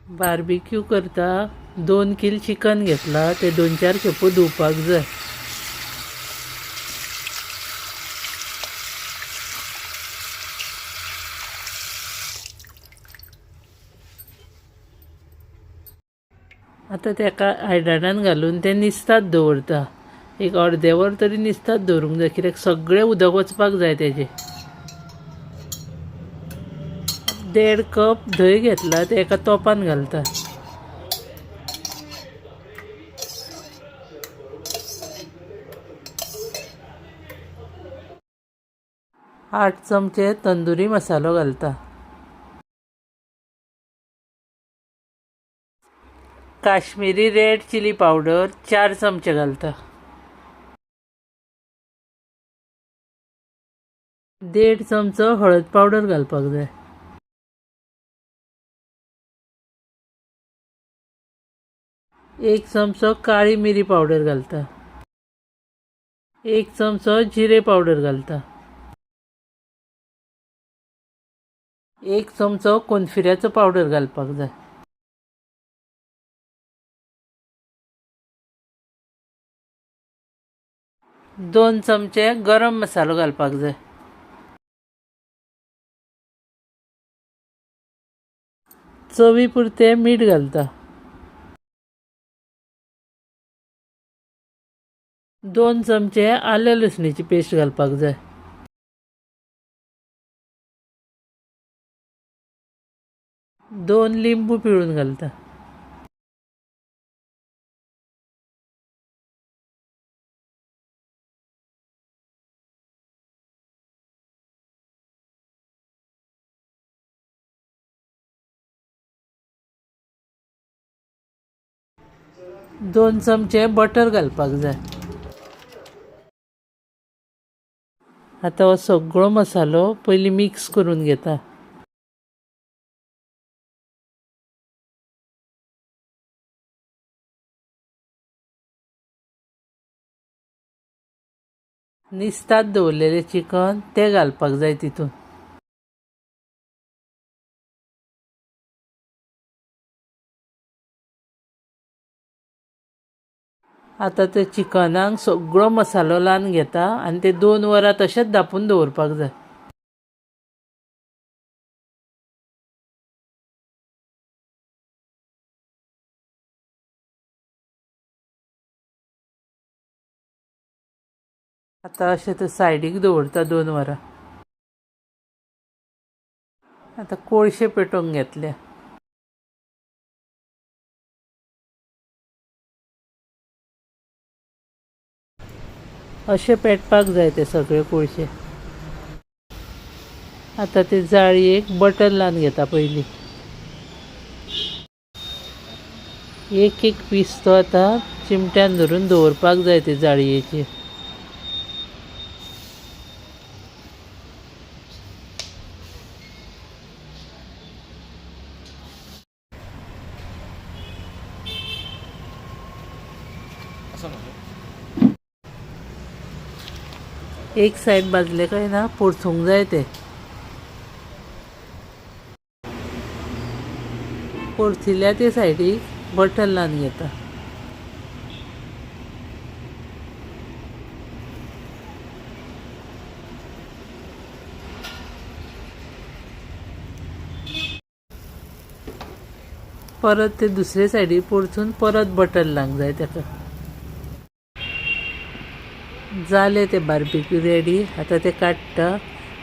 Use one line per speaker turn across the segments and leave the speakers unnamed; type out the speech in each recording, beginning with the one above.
Barbecue करता 2 किल chicken घेतला ते 2-4 खेपो धुवपाक जाय। आता तेका आयदनान घालून ते निसतात दवरता। एक अर्दे वर तरी निसतात दवरूंक जाय, कित्याक सगळें उदक वचपाक जाय तेजें। 1.5 कप दही घेतला ते एका तोपान घालता। आठ चमचे तंदुरी मसालो घालता। काश्मीरी रेड चिली पावडर 4 चमचे घालता। 1.5 चमचो हळद पावडर घालपाक जाय। 1 चमचो काळी मिरी पावडर घालता। 1 चमचो जिरे पावडर घालता। 1 चमचो कोनफिऱ्याचो पावडर घालपाक जाय। 2 चमचे गरम मसालो घालपाक जाय। चवी पुरते मीठ घालता। 2 चमचे आले लसणीची पेस्ट घालपाक जाय। 2 लिंबू पिळून घालता। दोन चमचे बटर घालपाक जाय। आता हो सगळो मसालो पयलीं मिक्स करून घेता। निसतात दवरलेले चिकन ते घालपाक जाय तितून। आता ते चिकनाक सगळो मसालो लावन घेता आनी ते 2 वरां तशेंच धांपून दवरपाक जाय। आता अशें ते सायडीक दवरता 2 वरां। आता कोळशे पेटोवंक घेतले। अशें पेटपाक जाय ते सगळे कोळशे। आता ते जाळयेक बटर लावन घेता पयलीं। एक पीस तो आता चिमट्यान धरून दवरपाक जाय ते जाळयेचेर। एक सायड भाजले काय ना परतूंक जाय ते। परतिल्ल्या ते सायडीक बटर लावन घेता। परत ते दुसरे सायडीक परतून परत बटर लावंक जाय ताका। जाले ते बार्बेक्यू रेडी। आता ते काडटा।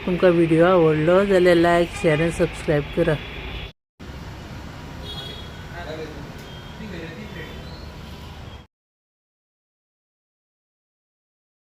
तुमकां व्हिडिओ आवडलो जाल्यार लायक, शेअर आनी सबस्क्रायब करा।